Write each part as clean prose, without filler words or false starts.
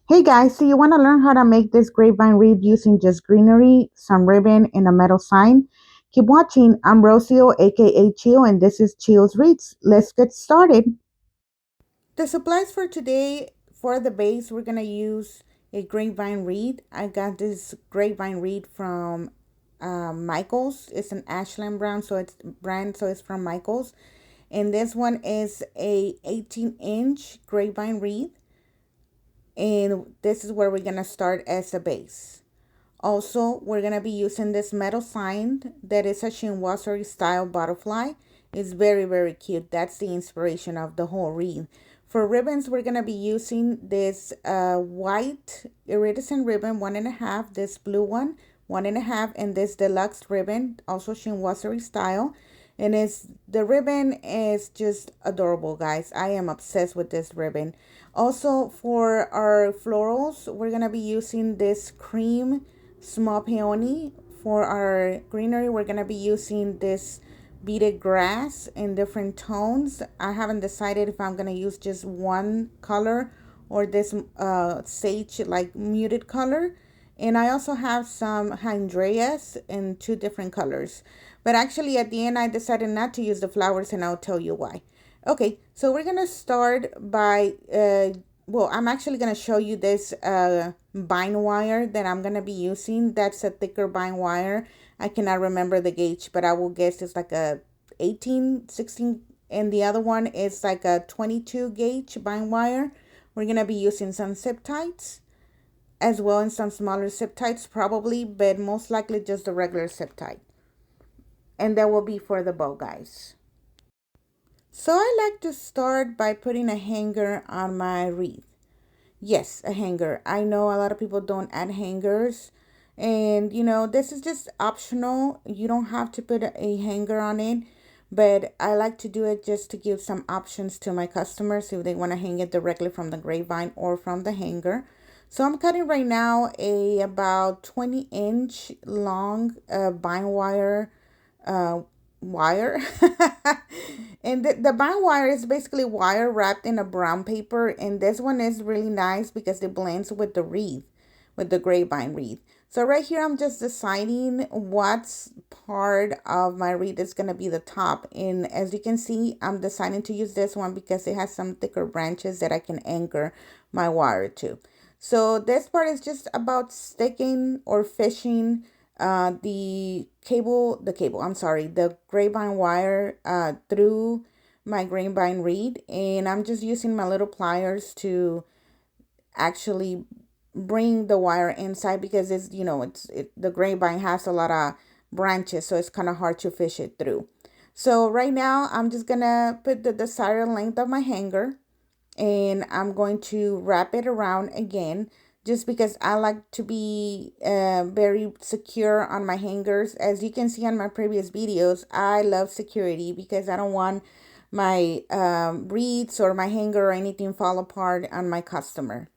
Hey guys, so you want to learn how to make this grapevine wreath using just greenery, some ribbon, and a metal sign? Keep watching. I'm Rocio, aka Chio, and this is Chio's Wreaths. Let's get started. The supplies for today for the base, we're going to use a grapevine wreath. I got this grapevine wreath from Michael's. It's an Ashland brand, so it's from Michael's. And this one is a 18-inch grapevine wreath. And this is where we're going to start as a base. Also, we're going to be using this metal sign that is a Chinoiserie style butterfly. It's very, very cute. That's the inspiration of the whole wreath. For ribbons, we're going to be using this white iridescent ribbon, 1.5, this blue one, 1.5, and this deluxe ribbon, also Chinoiserie style. And it's the ribbon is just adorable, guys. I am obsessed with this ribbon. Also, for our florals, we're going to be using this cream small peony. For our greenery, we're going to be using this beaded grass in different tones. I haven't decided if I'm going to use just one color or this sage like muted color. And I also have some hydrangeas in two different colors. But actually at the end I decided not to use the flowers, and I'll tell you why. Okay, so we're going to start by well, I'm actually going to show you this bind wire that I'm going to be using. That's a thicker bind wire. I cannot remember the gauge, but I will guess it's like a 18, 16, and the other one is like a 22 gauge bind wire. We're going to be using some zip ties as well, and some smaller zip ties probably, but most likely just the regular zip tie. And that will be for the bow, guys. So I like to start by putting a hanger on my wreath. Yes, a hanger. I know a lot of people don't add hangers. And, this is just optional. You don't have to put a hanger on it. But I like to do it just to give some options to my customers if they want to hang it directly from the grapevine or from the hanger. So I'm cutting right now a about 20-inch long bind uh, wire. And the bind wire is basically wire wrapped in a brown paper, and this one is really nice because it blends with the wreath, with the grapevine wreath. So right here I'm just deciding what's part of my wreath is going to be the top, and as you can see I'm deciding to use this one because it has some thicker branches that I can anchor my wire to. So this part is just about sticking or fishing the grapevine wire through my grapevine reed, and I'm just using my little pliers to actually bring the wire inside because the grapevine has a lot of branches, so it's kind of hard to fish it through. So right now I'm just gonna put the desired length of my hanger, and I'm going to wrap it around again just because I like to be very secure on my hangers. As you can see on my previous videos, I love security because I don't want my reeds or my hanger or anything fall apart on my customer.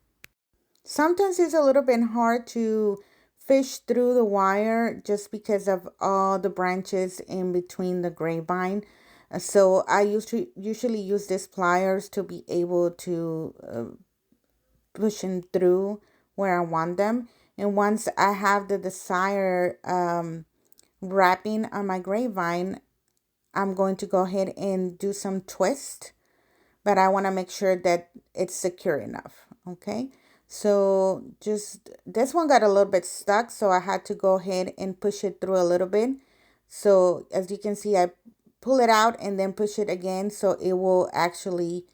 Sometimes it's a little bit hard to fish through the wire just because of all the branches in between the grapevine. So I usually use these pliers to be able to push them through where I want them. And once I have the desired wrapping on my grapevine, I'm going to go ahead and do some twist, but I want to make sure that it's secure enough. Okay. So just this one got a little bit stuck, so I had to go ahead and push it through a little bit. So as you can see, I pull it out and then push it again so it will actually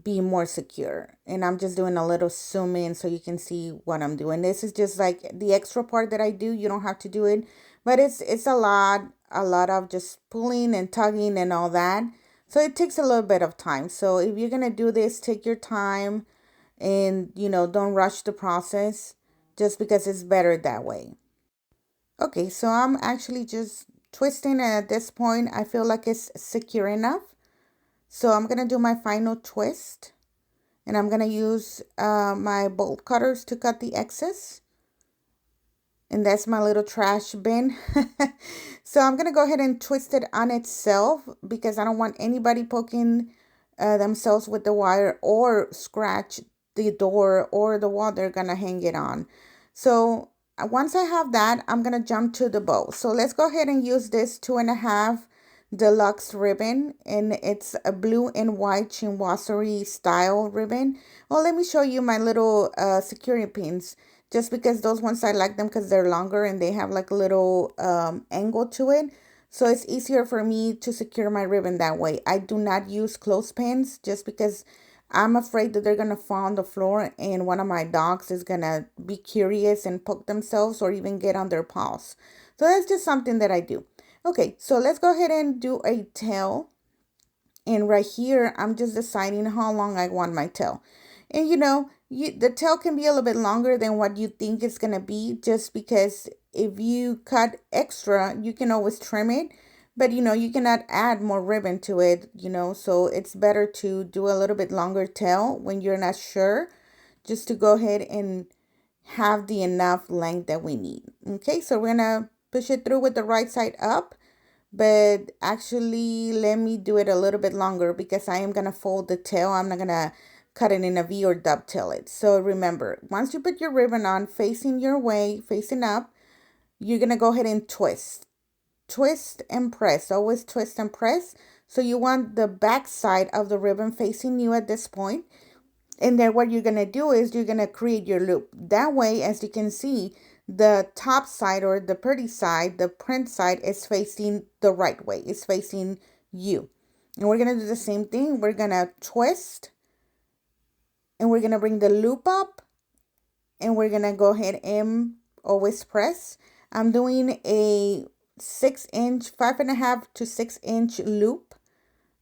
be more secure. And I'm just doing a little zoom in so you can see what I'm doing. This is just like the extra part that I do. You don't have to do it, but it's a lot of just pulling and tugging and all that. So it takes a little bit of time. So if you're gonna do this, take your time and don't rush the process just because it's better that way. Okay, so I'm actually just twisting, and at this point I feel like it's secure enough. So I'm gonna do my final twist, and I'm gonna use my bolt cutters to cut the excess. And that's my little trash bin. So I'm gonna go ahead and twist it on itself because I don't want anybody poking themselves with the wire or scratch the door or the wall they're gonna hang it on. So once I have that, I'm gonna jump to the bow. So let's go ahead and use this 2.5 deluxe ribbon, and it's a blue and white chinoiserie style ribbon. Well, let me show you my little security pins, just because those ones I like them because they're longer and they have like a little angle to it. So it's easier for me to secure my ribbon that way. I do not use clothespins just because I'm afraid that they're gonna fall on the floor and one of my dogs is gonna be curious and poke themselves or even get on their paws. So that's just something that I do. Okay, so let's go ahead and do a tail. And right here, I'm just deciding how long I want my tail. And the tail can be a little bit longer than what you think it's gonna be, just because if you cut extra, you can always trim it. But you cannot add more ribbon to it, so it's better to do a little bit longer tail when you're not sure, just to go ahead and have the enough length that we need. Okay, so we're gonna push it through with the right side up, but actually let me do it a little bit longer because I am gonna fold the tail. I'm not gonna cut it in a V or dovetail it. So remember, once you put your ribbon on facing your way, facing up, you're gonna go ahead and twist and press, always twist and press. So you want the back side of the ribbon facing you at this point. And then what you're going to do is you're going to create your loop. That way, as you can see, the top side or the pretty side, the print side, is facing the right way. It's facing you. And we're going to do the same thing. We're going to twist and we're going to bring the loop up and we're going to go ahead and always press. I'm doing a 6-inch, 5.5 to 6-inch loop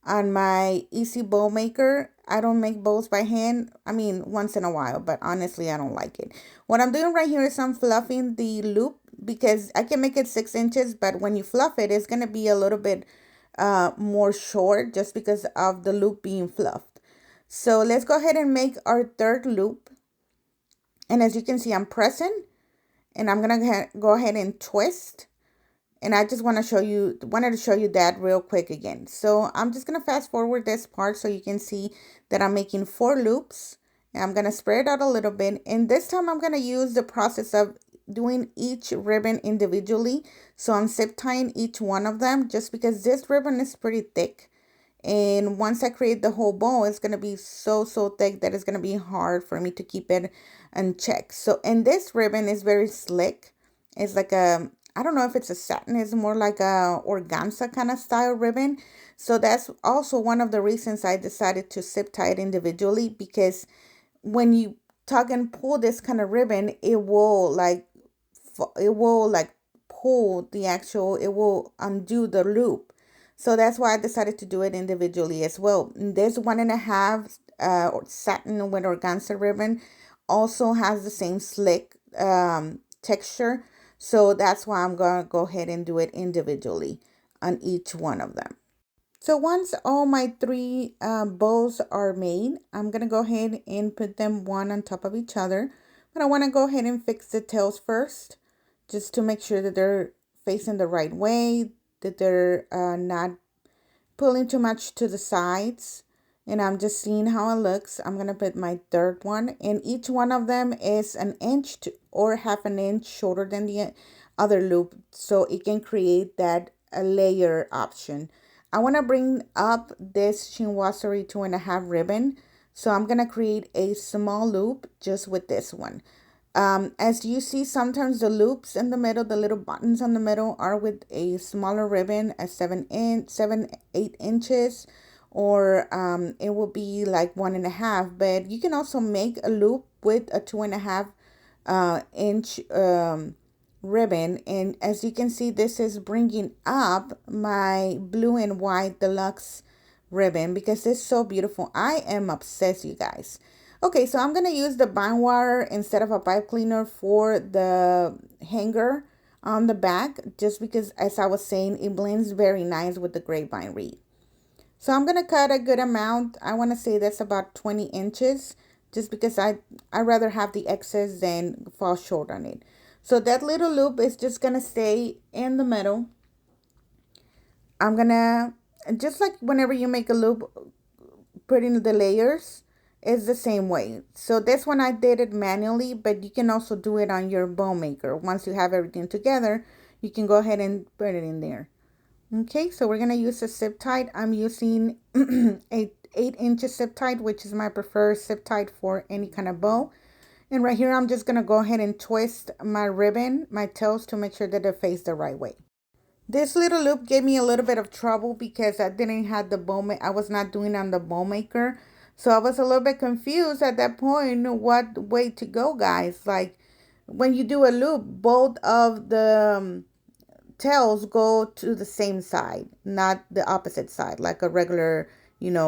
on my Easy Bow Maker. I don't make bows by hand. I mean, once in a while, but honestly, I don't like it. What I'm doing right here is I'm fluffing the loop because I can make it 6 inches, but when you fluff it, it's going to be a little bit more short just because of the loop being fluffed. So let's go ahead and make our third loop. And as you can see, I'm pressing and I'm going to go ahead and twist. And I just wanted to show you that real quick again. So I'm just going to fast forward this part so you can see that I'm making 4 loops. And I'm going to spread it out a little bit. And this time I'm going to use the process of doing each ribbon individually. So I'm zip tying each one of them just because this ribbon is pretty thick. And once I create the whole bow, it's going to be so thick that it's going to be hard for me to keep it in check. So, and this ribbon is very slick. It's like I don't know if it's a satin, it's more like a organza kind of style ribbon. So that's also one of the reasons I decided to zip tie it individually, because when you tug and pull this kind of ribbon, it will like pull the actual, it will undo the loop. So that's why I decided to do it individually as well. This 1.5 satin with organza ribbon also has the same slick texture. So that's why I'm going to go ahead and do it individually on each one of them. So once all my 3 bows are made, I'm going to go ahead and put them one on top of each other. But I want to go ahead and fix the tails first, just to make sure that they're facing the right way, that they're not pulling too much to the sides. And I'm just seeing how it looks. I'm going to put my third one, and each one of them is an inch or half an inch shorter than the other loop, so it can create that layer option. I want to bring up this chinoiserie 2.5 ribbon, so I'm going to create a small loop just with this one. As you see, sometimes the loops in the middle, the little buttons on the middle, are with a smaller ribbon, a 8 inches, or it will be like 1.5. But you can also make a loop with a 2.5 inch ribbon. And as you can see, this is bringing up my blue and white deluxe ribbon because it's so beautiful. I am obsessed, you guys. Okay, so I'm going to use the bind wire instead of a pipe cleaner for the hanger on the back, just because, as I was saying, it blends very nice with the grapevine wreath. So I'm going to cut a good amount. I want to say that's about 20 inches, just because I rather have the excess than fall short on it. So that little loop is just going to stay in the middle. I'm going to, just like whenever you make a loop, put in the layers. is the same way. So this one I did it manually, but you can also do it on your bow maker. Once you have everything together, you can go ahead and put it in there. Okay, so we're gonna use a zip tie. I'm using a 8-inch zip tie, which is my preferred zip tie for any kind of bow. And right here, I'm just gonna go ahead and twist my ribbon, my tails, to make sure that they face the right way. This little loop gave me a little bit of trouble because I didn't have the I was not doing on the bow maker. So I was a little bit confused at that point what way to go, guys. Like when you do a loop, both of the tails go to the same side, not the opposite side, like a regular,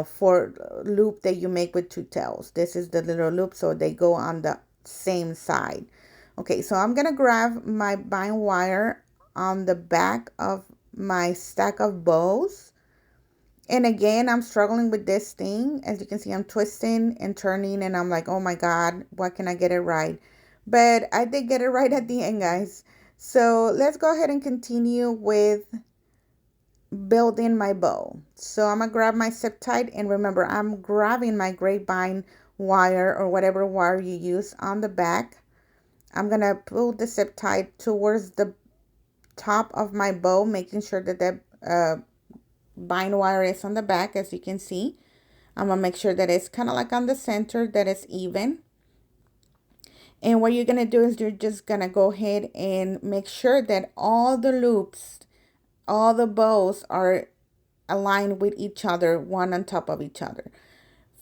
four loop that you make with two tails. This is the little loop, so they go on the same side. Okay, so I'm gonna grab my bind wire on the back of my stack of bows. And again, I'm struggling with this thing. As you can see, I'm twisting and turning, and I'm like, oh my God, why can I get it right? But I did get it right at the end, guys. So let's go ahead and continue with building my bow. So I'm gonna grab my zip tie, and remember, I'm grabbing my grapevine wire or whatever wire you use on the back. I'm gonna pull the zip tie towards the top of my bow, making sure that the bind wire is on the back. As you can see, I'm gonna make sure that it's kind of like on the center, that it's even. And what you're gonna do is you're just gonna go ahead and make sure that all the loops, all the bows are aligned with each other, one on top of each other.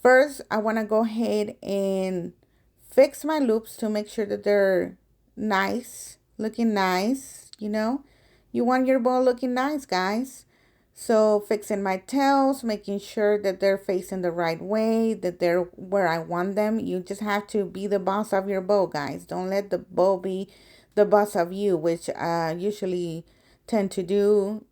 First, I want to go ahead and fix my loops to make sure that they're nice, looking nice. You want your bow looking nice, guys. So fixing my tails, making sure that they're facing the right way, that they're where I want them. You just have to be the boss of your bow, guys. Don't let the bow be the boss of you, which I usually tend to do.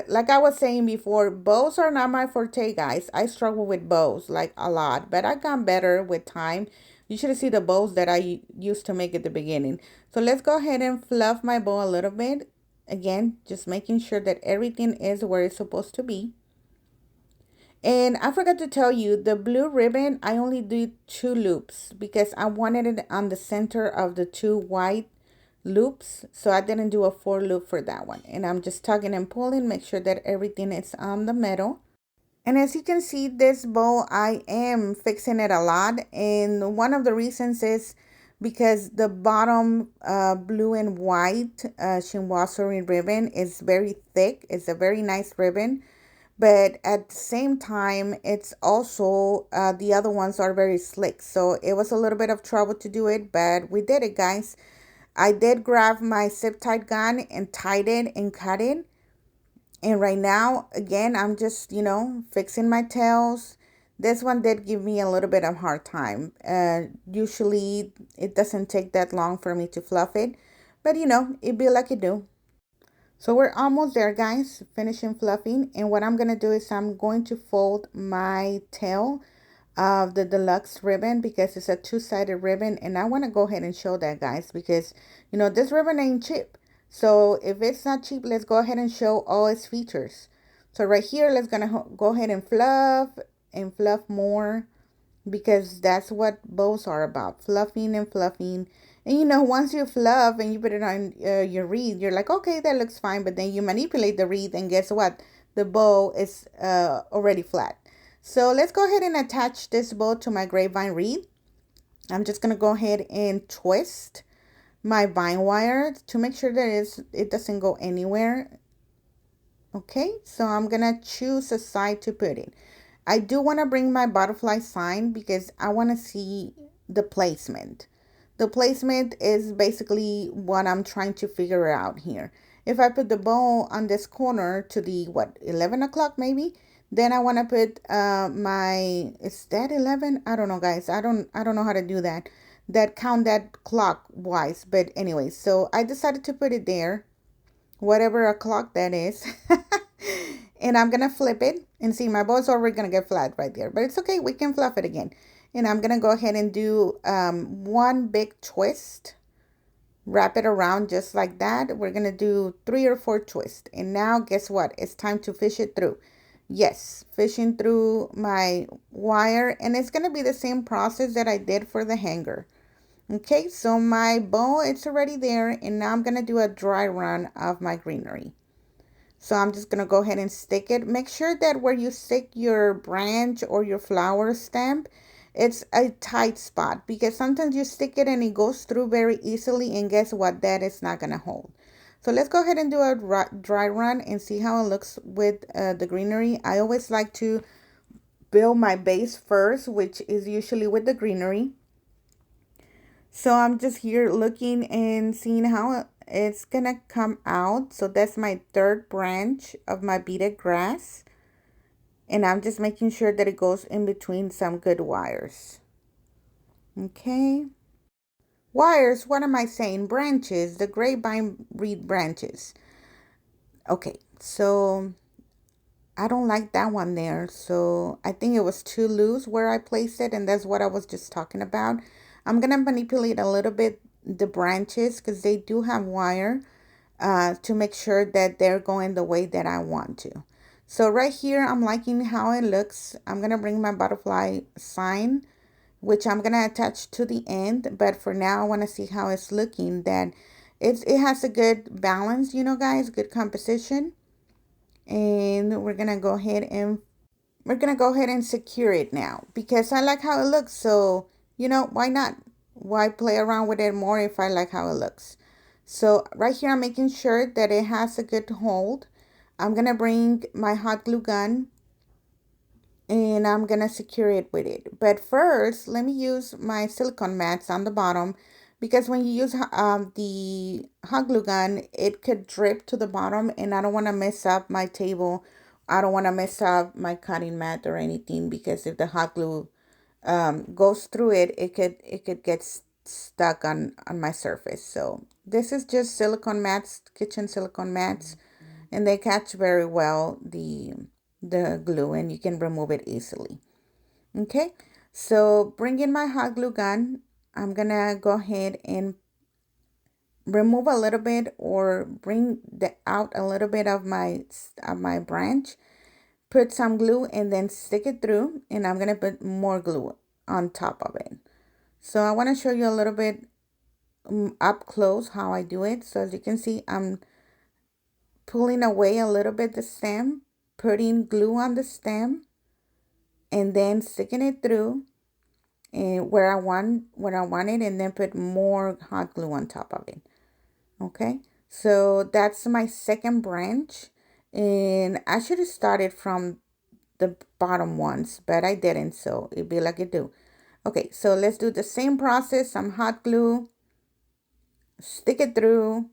Like I was saying before, bows are not my forte, guys. I struggle with bows like a lot, but I got better with time. You should see the bows that I used to make at the beginning. So let's go ahead and fluff my bow a little bit. Again, just making sure that everything is where it's supposed to be. And I forgot to tell you, the blue ribbon, I only did 2 loops because I wanted it on the center of the 2 white loops. So I didn't do a 4 loop for that one. And I'm just tugging and pulling, make sure that everything is on the middle. And as you can see, this bow, I am fixing it a lot. And one of the reasons is because the bottom blue and white Chinoiserie ribbon is very thick. It's a very nice ribbon. But at the same time, it's also, the other ones are very slick. So it was a little bit of trouble to do it, but we did it, guys. I did grab my zip tie gun and tied it and cut it. And right now, again, I'm just, fixing my tails. This one did give me a little bit of hard time. Usually it doesn't take that long for me to fluff it, but it be like it do. So we're almost there, guys, finishing fluffing. And what I'm going to do is I'm going to fold my tail of the deluxe ribbon because it's a 2-sided ribbon. And I want to go ahead and show that, guys, because, this ribbon ain't cheap. So if it's not cheap, let's go ahead and show all its features. So right here, let's go ahead and fluff more, because that's what bows are about, fluffing and fluffing. And once you fluff and you put it on your wreath, you're like, okay, that looks fine. But then you manipulate the wreath, and guess what? The bow is already flat. So let's go ahead and attach this bow to my grapevine wreath. I'm just going to go ahead and twist my vine wire to make sure that it doesn't go anywhere. Okay, so I'm going to choose a side to put it. I do want to bring my butterfly sign because I want to see the placement. The placement is basically what I'm trying to figure out here. If I put the bow on this corner to the 11 o'clock maybe, then I want to put is that 11? I don't know, guys. I don't know how to do that. Count that clockwise. But anyway, so I decided to put it there, whatever o'clock that is. And I'm going to flip it and see, my bow's already going to get flat right there, but it's okay. We can fluff it again. And I'm going to go ahead and do one big twist, wrap it around just like that. We're going to do 3 or 4 twists. And now guess what? It's time to fish it through. Yes, fishing through my wire, and it's going to be the same process that I did for the hanger. Okay, so my bow, it's already there, and now I'm going to do a dry run of my greenery. So I'm just going to go ahead and stick it. Make sure that where you stick your branch or your flower stem, it's a tight spot, because sometimes you stick it and it goes through very easily, and guess what? That is not going to hold. So let's go ahead and do a dry run and see how it looks with the greenery. I always like to build my base first, which is usually with the greenery. So I'm just here looking and seeing how it's gonna come out. So that's my third branch of my beaded grass. And I'm just making sure that it goes in between some good wires. Okay. Wires, what am I saying? Branches, the grapevine reed branches. Okay, so I don't like that one there. So I think it was too loose where I placed it, and that's what I was just talking about. I'm gonna manipulate a little bit the branches because they do have wire, to make sure that they're going the way that I want to. So right here, I'm liking how it looks. I'm gonna bring my butterfly sign, which I'm gonna attach to the end. But for now, I wanna see how it's looking. That it has a good balance, you know, guys, good composition. And we're gonna go ahead and secure it now, because I like how it looks. So, you know, why not? Why play around with it more if I like how it looks? So right here, I'm making sure that it has a good hold. I'm gonna bring my hot glue gun and I'm gonna secure it with it. But first, let me use my silicone mats on the bottom, because when you use the hot glue gun, it could drip to the bottom, and I don't want to mess up my table. I don't want to mess up my cutting mat or anything, because if the hot glue goes through it, it could get stuck on my surface. So this is just silicone mats, kitchen silicone mats, and they catch very well the glue, and you can remove it easily. Okay, so bring in my hot glue gun. I'm gonna go ahead and remove a little bit, or bring out a little bit of my branch, put some glue, and then stick it through, and I'm gonna put more glue on top of it. So I want to show you a little bit up close how I do it. So as you can see, I'm pulling away a little bit the stem, putting glue on the stem, and then sticking it through and where I want it, and then put more hot glue on top of it. Okay, so that's my second branch, and I should have started from the bottom ones, but I didn't, so it'd be like it do. Okay, so let's do the same process. Some hot glue, stick it through,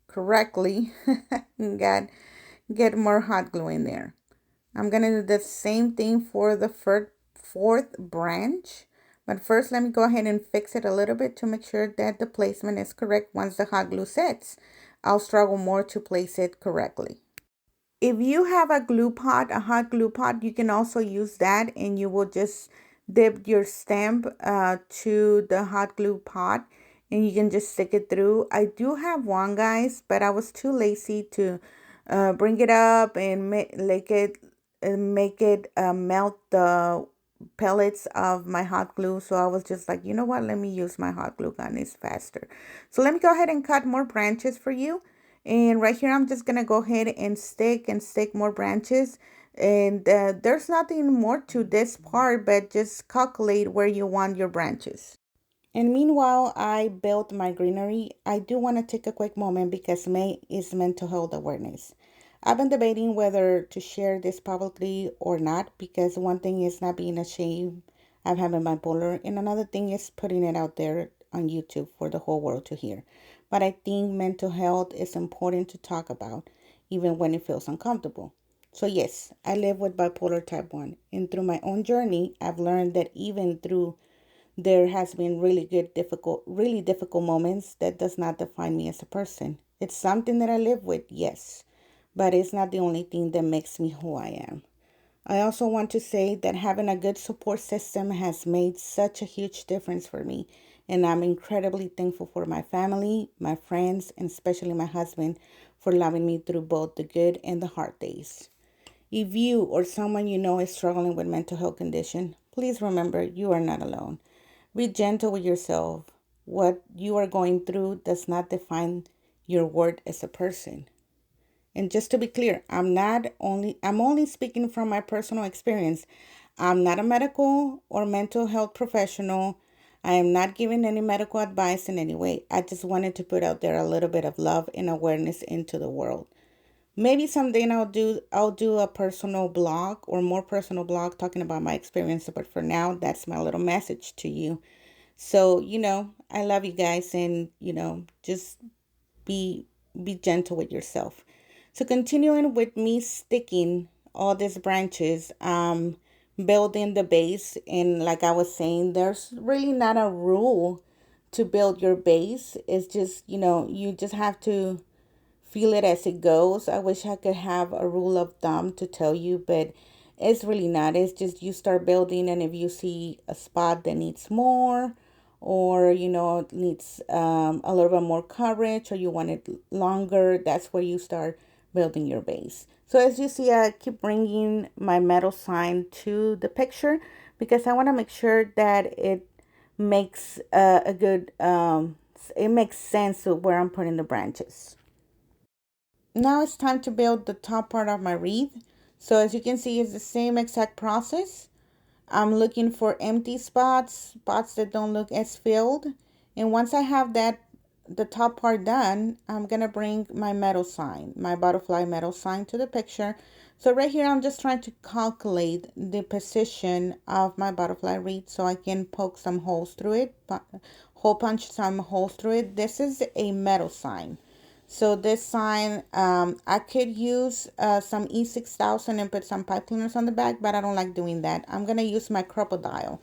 correctly. Get more hot glue in there. I'm gonna do the same thing for the fourth branch, but first let me go ahead and fix it a little bit to make sure that the placement is correct. Once the hot glue sets, I'll struggle more to place it correctly. If you have a glue pot, a hot glue pot, you can also use that, and you will just dip your stamp to the hot glue pot, and you can just stick it through. I do have one, guys, but I was too lazy to bring it up and make it melt the pellets of my hot glue. So I was just like, you know what, let me use my hot glue gun, it's faster. So let me go ahead and cut more branches for you. And right here, I'm just gonna go ahead and stick more branches. And there's nothing more to this part, but just calculate where you want your branches. And meanwhile, I built my greenery. I do want to take a quick moment, because May is mental health awareness. I've been debating whether to share this publicly or not, because one thing is not being ashamed of having bipolar, and another thing is putting it out there on YouTube for the whole world to hear. But I think mental health is important to talk about, even when it feels uncomfortable. So yes, I live with bipolar type 1, and through my own journey, I've learned that even through there has been really difficult moments, that does not define me as a person. It's something that I live with, yes, but it's not the only thing that makes me who I am. I also want to say that having a good support system has made such a huge difference for me, And I'm incredibly thankful for my family, my friends, and especially my husband for loving me through both the good and the hard days. If you or someone you know is struggling with mental health condition, please remember you are not alone. Be gentle with yourself. What you are going through does not define your worth as a person. And just to be clear, I'm only speaking from my personal experience. I'm not a medical or mental health professional. I am not giving any medical advice in any way. I just wanted to put out there a little bit of love and awareness into the world. Maybe someday I'll do a personal blog or more personal blog talking about my experience, but for now that's my little message to you. So, I love you guys, and just be be gentle with yourself. So continuing with me sticking all these branches, building the base, and like I was saying, there's really not a rule to build your base. It's just, you just have to feel it as it goes. I wish I could have a rule of thumb to tell you, but it's really not. It's just you start building, and if you see a spot that needs more, or it needs a little bit more coverage, or you want it longer, that's where you start building your base. So as you see, I keep bringing my metal sign to the picture because I want to make sure that it makes a good it makes sense of where I'm putting the branches. Now it's time to build the top part of my wreath. So as you can see, it's the same exact process. I'm looking for empty spots that don't look as filled. And once I have the top part done, I'm gonna bring my metal sign, my butterfly metal sign to the picture. So right here, I'm just trying to calculate the position of my butterfly wreath so I can poke some holes through it, hole punch some holes through it. This is a metal sign. So this sign, I could use some E6000 and put some pipe cleaners on the back, but I don't like doing that. I'm going to use my crocodile.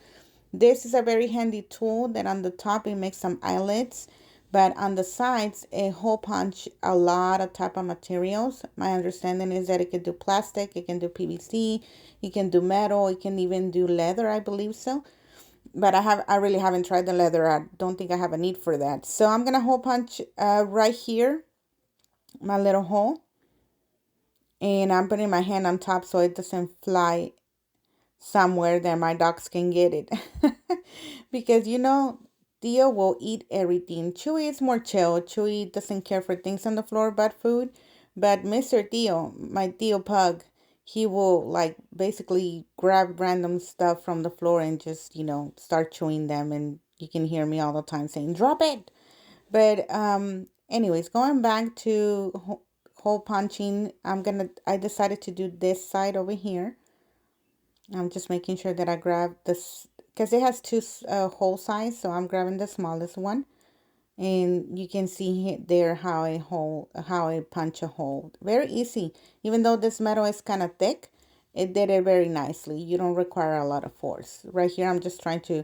This is a very handy tool that on the top it makes some eyelets, but on the sides it hole punch a lot of type of materials. My understanding is that it can do plastic, it can do PVC, it can do metal, it can even do leather, I believe so. But I really haven't tried the leather. I don't think I have a need for that. So I'm gonna hole punch right here my little hole, and I'm putting my hand on top so it doesn't fly somewhere that my dogs can get it. Because Theo will eat everything. Chewy is more chill. Chewy doesn't care for things on the floor but food. But Mr. Theo, my Theo pug, he will like basically grab random stuff from the floor and just, start chewing them, and you can hear me all the time saying, "Drop it." But anyways, going back to hole punching, I decided to do this side over here. I'm just making sure that I grab this because it has two hole sides, so I'm grabbing the smallest one. And you can see there how I punch a hole. Very easy. Even though this metal is kind of thick, it did it very nicely. You don't require a lot of force. Right here, I'm just trying to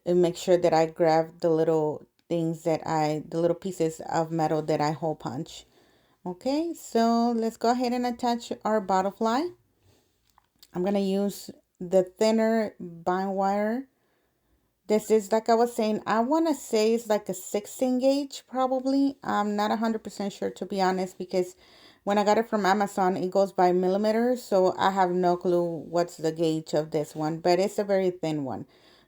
and make sure that I grab the little the little pieces of metal that I hole punch. Okay, so let's go ahead and attach our butterfly. I'm going to use the thinner bind wire. This is, like I was saying, I want to say it's like a 16 gauge probably. I'm not 100% sure, to be honest, because when I got it from Amazon, it goes by millimeters. So I have no clue what's the gauge of this one, but it's a very thin one.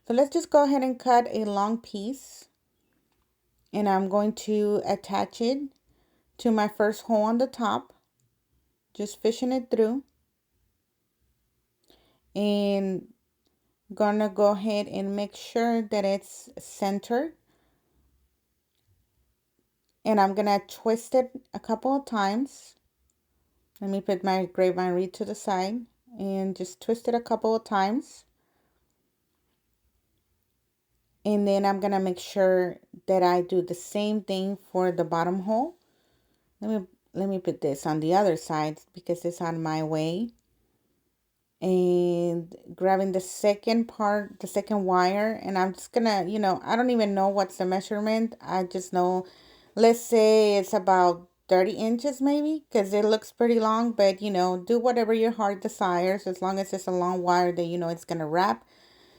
So let's just go ahead and cut a long piece, and I'm going to attach it to my first hole on the top, just fishing it through, and gonna go ahead and make sure that it's centered, and I'm gonna twist it a couple of times. Let me put my grapevine reed to the side and just twist it a couple of times, and then I'm gonna make sure that I do the same thing for the bottom hole. Let me put this on the other side because it's on my way, and grabbing the second part, the second wire, and I'm just gonna, I don't even know what's the measurement. I just know, let's say it's about 30 inches maybe, because it looks pretty long, but do whatever your heart desires, as long as it's a long wire that it's gonna wrap.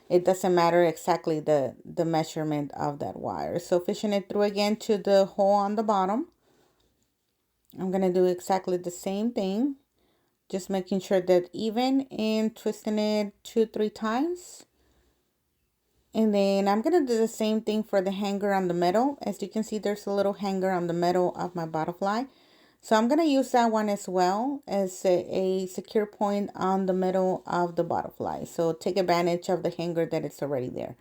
it doesn't matter exactly the measurement of that wire. So fishing it through again to the hole on the bottom. I'm going to do exactly the same thing, just making sure that even and twisting it 2-3 times. And then I'm going to do the same thing for the hanger on the middle. As you can see, there's a little hanger on the middle of my butterfly. So I'm going to use that one as well as a secure point on the middle of the butterfly. So take advantage of the hanger that it's already there.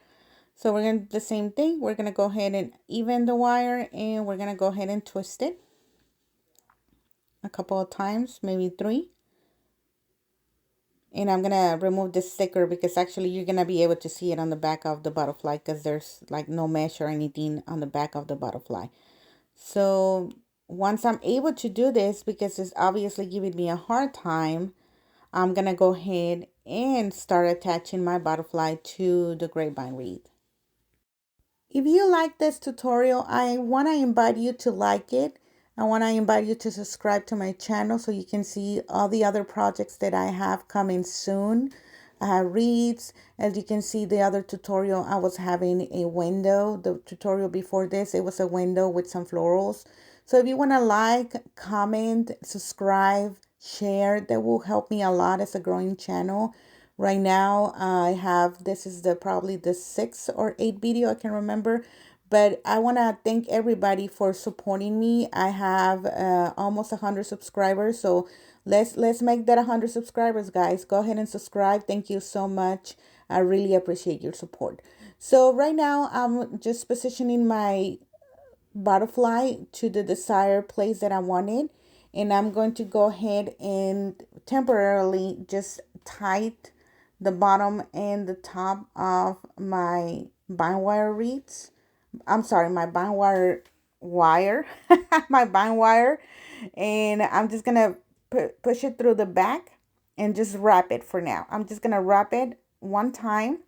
So we're going to do the same thing. We're going to go ahead and even the wire, and we're going to go ahead and twist it a couple of times, maybe 3. And I'm gonna remove the sticker because actually you're gonna be able to see it on the back of the butterfly because there's like no mesh or anything on the back of the butterfly. So once I'm able to do this, because it's obviously giving me a hard time, I'm gonna go ahead and start attaching my butterfly to the grapevine wreath. If you like this tutorial, I want to invite you to like it. I want to invite you to subscribe to my channel so you can see all the other projects that I have coming soon. I have wreaths. As you can see, the other tutorial, I was having a window. The tutorial before this, it was a window with some florals. So if you want to like, comment, subscribe, share, that will help me a lot as a growing channel. Right now, I have, this is probably the 6th or 8th video, I can remember. But I want to thank everybody for supporting me. I have almost 100 subscribers. So let's make that 100 subscribers, guys. Go ahead and subscribe. Thank you so much. I really appreciate your support. So right now, I'm just positioning my butterfly to the desired place that I wanted. And I'm going to go ahead and temporarily just tight the bottom and the top of my bind wire wreaths. I'm sorry, my bind wire my bind wire. And I'm just going to push it through the back and just wrap it for now. I'm just going to wrap it one time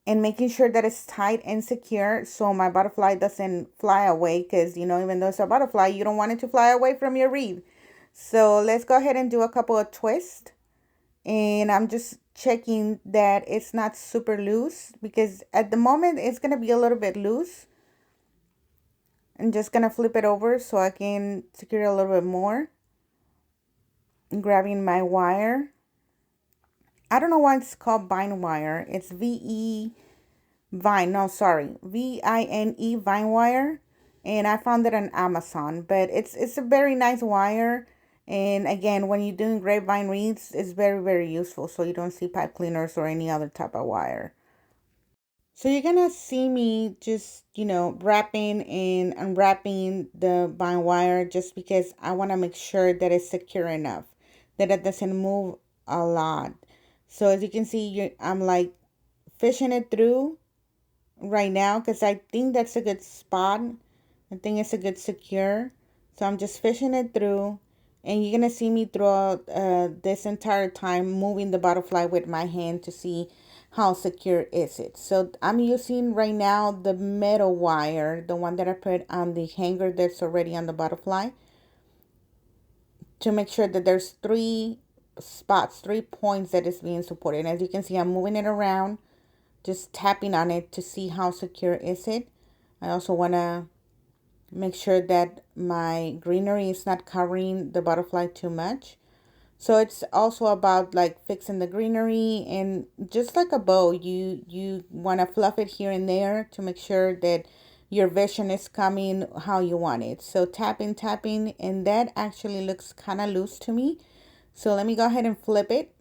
and making sure that it's tight and secure so my butterfly doesn't fly away, because you know, even though it's a butterfly, you don't want it to fly away from your wreath. So let's go ahead and do a couple of twists, and I'm just checking that it's not super loose, because at the moment it's going to be a little bit loose. I'm just going to flip it over so I can secure it a little bit more. I'm grabbing my wire. I don't know why it's called bind wire. It's Vine, no, sorry, Vine Vine wire, and I found it on Amazon. But it's a very nice wire, and again, when you're doing grapevine wreaths, it's very useful, so you don't see pipe cleaners or any other type of wire. So you're gonna see me just, you know, wrapping and unwrapping the bind wire, just because I want to make sure that it's secure enough, that it doesn't move a lot. So as you can see, I'm like fishing it through right now because I think that's a good spot. I think it's a good secure. So I'm just fishing it through, and you're gonna see me throughout this entire time moving the butterfly with my hand to see how secure is it. So I'm using right now the metal wire, the one that I put on the hanger that's already on the butterfly, to make sure that there's 3 spots, 3 points that is being supported. And as you can see, I'm moving it around, just tapping on it to see how secure is it. I also want to make sure that my greenery is not covering the butterfly too much. So it's also about like fixing the greenery, and just like a bow, you want to fluff it here and there to make sure that your vision is coming how you want it. So tapping, and that actually looks kind of loose to me. So let me go ahead and flip it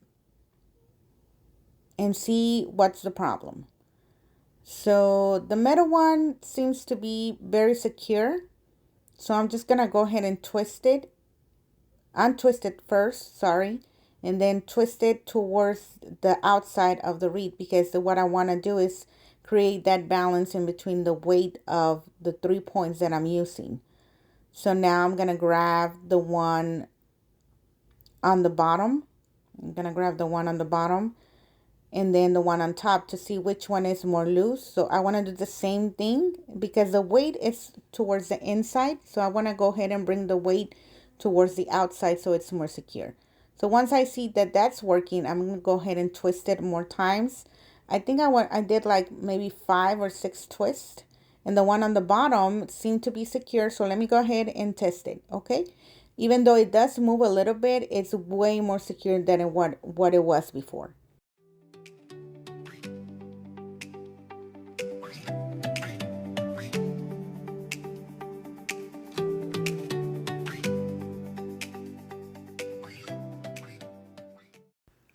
and see what's the problem. So the metal one seems to be very secure. So I'm just going to go ahead and twist it, untwist it first, sorry, and then twist it towards the outside of the wreath, because what I want to do is create that balance in between the weight of the 3 points that I'm using. So now I'm going to grab the one on the bottom. I'm going to grab the one on the bottom and then the one on top to see which one is more loose. So I want to do the same thing because the weight is towards the inside. So I want to go ahead and bring the weight towards the outside so it's more secure. So once I see that that's working, I'm going to go ahead and twist it more times. I think I did like maybe 5 or 6 twists, and the one on the bottom seemed to be secure. So let me go ahead and test it, okay? Even though it does move a little bit, it's way more secure than what it was before.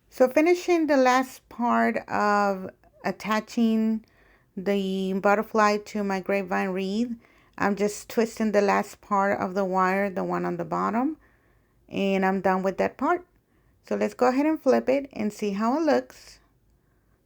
So finishing the last part of attaching the butterfly to my grapevine wreath, I'm just twisting the last part of the wire, the one on the bottom, and I'm done with that part. So let's go ahead and flip it and see how it looks.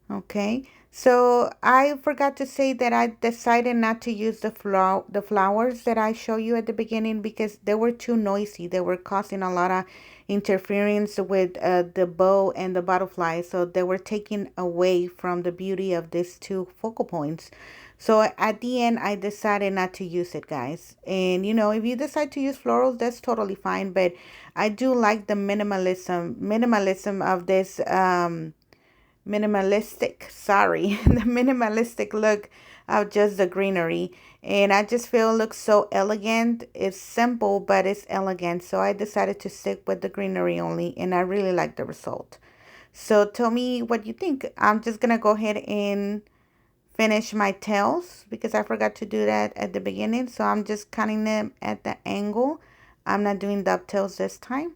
Okay, so I forgot to say that I decided not to use the flowers that I show you at the beginning because they were too noisy. They were causing a lot of interference with the bow and the butterfly, so they were taking away from the beauty of these two focal points. So at the end, I decided not to use it, guys. And you know, if you decide to use florals, that's totally fine. But I do like the minimalism of this the minimalistic look of just the greenery. And I just feel it looks so elegant. It's simple, but it's elegant. So I decided to stick with the greenery only, and I really like the result. So tell me what you think. I'm just gonna go ahead and finish my tails because I forgot to do that at the beginning. So I'm just cutting them at the angle. I'm not doing dovetails this time.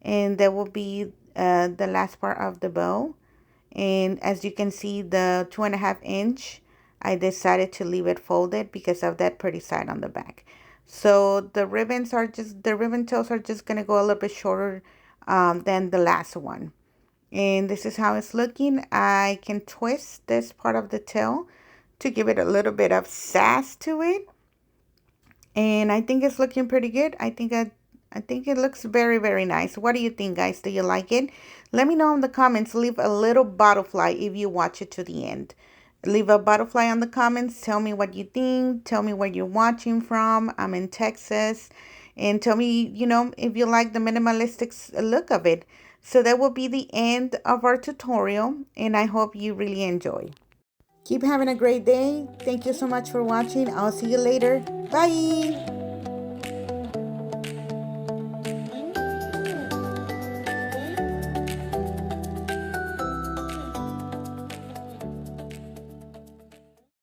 And that will be the last part of the bow. And as you can see, the 2.5 inch, I decided to leave it folded because of that pretty side on the back. So the ribbon tails are just going to go a little bit shorter than the last one. And this is how it's looking. I can twist this part of the tail to give it a little bit of sass to it. And I think it's looking pretty good. I think it looks very, very nice. What do you think, guys? Do you like it? Let me know in the comments. Leave a little butterfly if you watch it to the end. Leave a butterfly on the comments. Tell me what you think. Tell me where you're watching from. I'm in Texas. And tell me, you know, if you like the minimalistic look of it. So that will be the end of our tutorial. And I hope you really enjoy. Keep having a great day. Thank you so much for watching. I'll see you later. Bye.